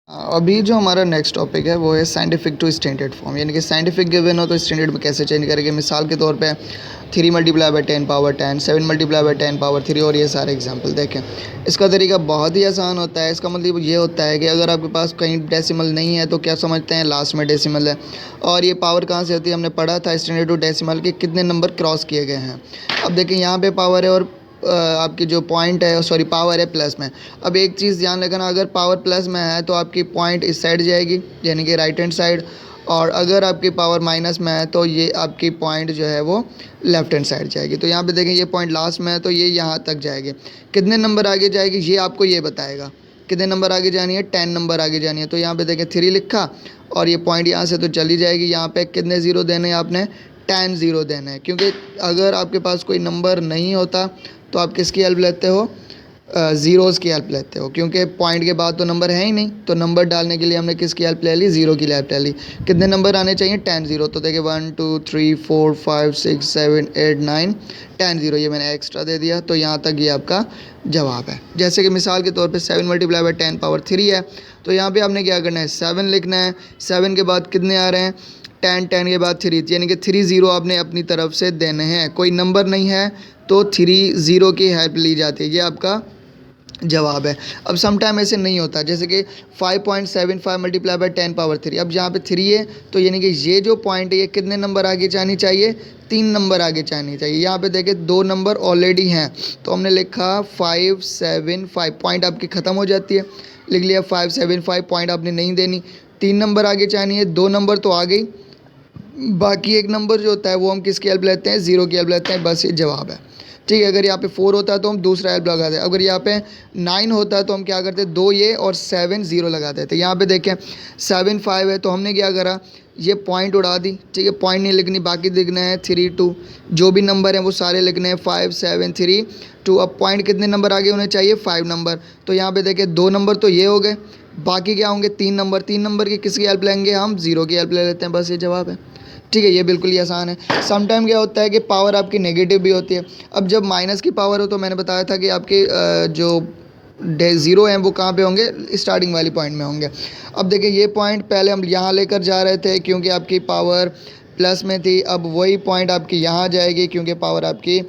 अभी जो हमारा नेक्स्ट टॉपिक है वो है साइंटिफिक टू स्टैंडर्ड फॉर्म, यानी कि साइंटिफिक गिवन हो तो स्टैंडर्ड में कैसे चेंज करेंगे। मिसाल के तौर पे 3 multiply by 10 power 10, 7 multiply by 10 power 3 और ये सारे एग्जांपल देखें। इसका तरीका बहुत ही आसान होता है। इसका मतलब ये होता है कि अगर आपके पास कहीं डेसिमल नहीं है तो क्या समझते हैं लास्ट में डेसिमल है। और ये पावर कहाँ से होती है, हमने पढ़ा था स्टैंडर्ड टू डेसिमल के कितने नंबर क्रॉस किए गए हैं। अब देखें यहाँ पे पावर है और आपकी जो पॉइंट है सॉरी पावर है प्लस में। अब एक चीज़ ध्यान रखना, अगर पावर प्लस में है तो आपकी पॉइंट इस साइड जाएगी यानी कि राइट हैंड साइड, और अगर आपकी पावर माइनस में है तो ये आपकी पॉइंट जो है वो लेफ्ट हैंड साइड जाएगी। तो यहाँ पे देखें ये पॉइंट लास्ट में है तो ये यहाँ तक जाएगी। कितने नंबर आगे जाएगी ये आपको ये बताएगा। कितने नंबर आगे जानी है, 10 नंबर आगे जानी है। तो यहाँ पे देखें 3 लिखा और ये पॉइंट यहाँ से तो चली जाएगी। यहाँ पे कितने ज़ीरो देने हैं आपने, 10 ज़ीरो देने हैं, क्योंकि अगर आपके पास कोई नंबर नहीं होता तो आप किसकी हेल्प लेते हो, ज़ीरोज़ की हेल्प लेते हो, क्योंकि पॉइंट के बाद तो नंबर है ही नहीं। तो नंबर डालने के लिए हमने किसकी हेल्प ले ली, ज़ीरो की हेल्प ले ली। कितने नंबर आने चाहिए, 10 ज़ीरो। तो देखिए 1 2 3 4 5 6 7 8 9 10 ज़ीरो, ये मैंने एक्स्ट्रा दे दिया। तो यहाँ तक ये आपका जवाब है। जैसे कि मिसाल के तौर पे 7 मल्टीप्लाई बाई 10 पावर 3 है, तो यहाँ पे आपने क्या करना है, 7 लिखना है। 7 के बाद कितने आ रहे हैं, 10, 10 के बाद 3, यानी कि 3 ज़ीरो आपने अपनी तरफ से देने हैं। कोई नंबर नहीं है तो 3 ज़ीरो की हेल्प ली जाती है, ये आपका जवाब है। अब सम टाइम ऐसे नहीं होता, जैसे कि 5.75 मल्टीप्लाई बाई 10 पावर 3। अब जहाँ पे 3 है तो यानी कि ये जो पॉइंट है ये कितने नंबर आगे जानी चाहिए, 3 नंबर आगे जानी चाहिए। यहाँ पे देखें 2 नंबर ऑलरेडी हैं तो हमने लिखा 575, पॉइंट आपकी ख़त्म हो जाती है, लिख लिया 575, पॉइंट आपने नहीं देनी। 3 नंबर आगे जानी है, 2 नंबर तो आ गई, बाकी एक नंबर जो होता है वो हम किसकी हेल्प लेते हैं, ज़ीरो की हेल्प लेते हैं। बस ये जवाब है, ठीक है। अगर यहाँ पे 4 होता है तो हम दूसरा हेल्प लगाते हैं। अगर यहाँ पे 9 होता है तो हम क्या करते हैं, 2 ये और 7 ज़ीरो लगा देते हैं। यहाँ पे देखें 7 5 है तो हमने क्या करा, ये पॉइंट उड़ा दी, ठीक है। पॉइंट नहीं लिखनी, बाकी लिखना है 3 2, जो भी नंबर हैं वो सारे लिखने हैं 5 7 3 2। अब पॉइंट कितने नंबर आगे होने चाहिए, 5 नंबर। तो यहाँ पे देखें 2 नंबर तो ये हो गए, बाकी क्या होंगे, 3 नंबर। 3 नंबर की किसकी हेल्प लेंगे, हम ज़ीरो की हेल्प ले लेते हैं। बस ये जवाब है, ठीक है। ये बिल्कुल ही आसान है। सम टाइम क्या होता है कि पावर आपकी नेगेटिव भी होती है। अब जब माइनस की पावर हो तो मैंने बताया था कि आपके जो ज़ीरो हैं वो कहाँ पे होंगे, स्टार्टिंग वाली पॉइंट में होंगे। अब देखिए ये पॉइंट पहले हम यहाँ लेकर जा रहे थे क्योंकि आपकी पावर प्लस में थी, अब वही पॉइंट आपकी यहाँ जाएगी क्योंकि पावर आपकी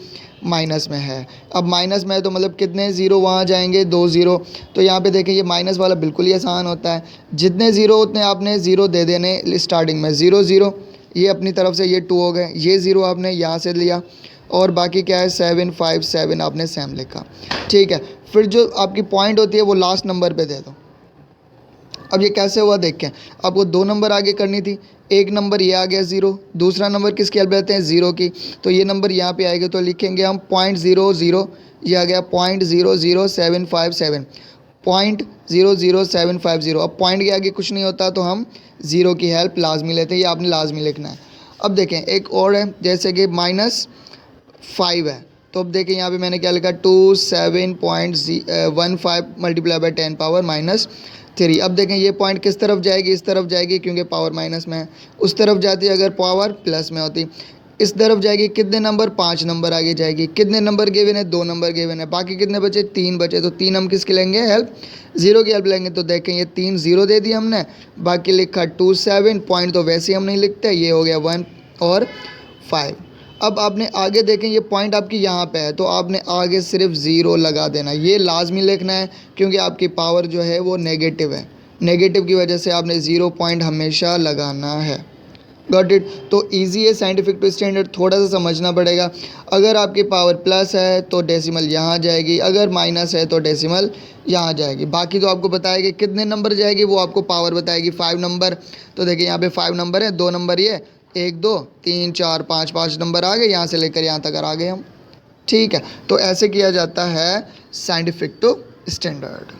माइनस में है। अब माइनस में है तो मतलब कितने ज़ीरो वहाँ जाएंगे, 2 ज़ीरो। तो यहाँ पे देखें ये माइनस वाला बिल्कुल ही आसान होता है, जितने ज़ीरो उतने आपने ज़ीरो दे देने स्टार्टिंग में। 0 0 ये अपनी तरफ से ये 2 हो गए, ये ज़ीरो आपने यहाँ से लिया, और बाकी क्या है 7 5 7 आपने सेम लिखा, ठीक है। फिर जो आपकी पॉइंट होती है वो लास्ट नंबर पे दे दो। अब ये कैसे हुआ देखें, आपको 2 नंबर आगे करनी थी, एक नंबर ये आ गया 0, दूसरा नंबर किसकी हेल्प लेते हैं, ज़ीरो की। तो ये नंबर यहाँ पे आएगा तो लिखेंगे हम 0.00, ये आ गया 0.00757, 0.00750। अब पॉइंट के आगे कुछ नहीं होता तो हम ज़ीरो की हेल्प लाजमी लेते हैं, ये आपने लाजमी लिखना है। अब देखें एक और है, जैसे कि -5 है, तो अब देखें यहाँ पे मैंने क्या लिखा, 27.15 मल्टीप्लाई बाई 10 पावर -3। अब देखें ये पॉइंट किस तरफ जाएगी, इस तरफ जाएगी क्योंकि पावर माइनस में है। उस तरफ जाती है अगर पावर प्लस में होती, इस तरफ जाएगी, कितने नंबर, 5 नंबर आगे जाएगी। कितने नंबर गिवन है, 2 नंबर गिवन है, बाकी कितने बचे, 3 बचे। तो 3 हम किसके लेंगे, हेल्प, ज़ीरो की हेल्प लेंगे। तो देखें ये 3 ज़ीरो दे दिया हमने, बाकी लिखा 2 7, पॉइंट तो वैसे ही हम नहीं लिखते, ये हो गया 1 और 5। अब आपने आगे देखें ये पॉइंट आपकी यहाँ पे है तो आपने आगे सिर्फ ज़ीरो लगा देना, ये लाजमी लिखना है क्योंकि आपकी पावर जो है वो नेगेटिव है। नेगेटिव की वजह से आपने ज़ीरो पॉइंट हमेशा लगाना है। Got it. तो इजी है, साइंटिफिक टू स्टैंडर्ड थोड़ा सा समझना पड़ेगा। अगर आपकी पावर प्लस है तो डेसिमल यहाँ जाएगी, अगर माइनस है तो डेसिमल यहाँ जाएगी। बाकी तो आपको बताएगी कितने नंबर जाएगी, वो आपको पावर बताएगी 5 नंबर। तो देखिए यहाँ पे 5 नंबर है, 2 नंबर ये, 1 2 3 4 5, 5 नंबर आ गए, यहाँ से लेकर यहाँ तक आ गए हम, ठीक है। तो ऐसे किया जाता है साइंटिफिक टू स्टैंडर्ड।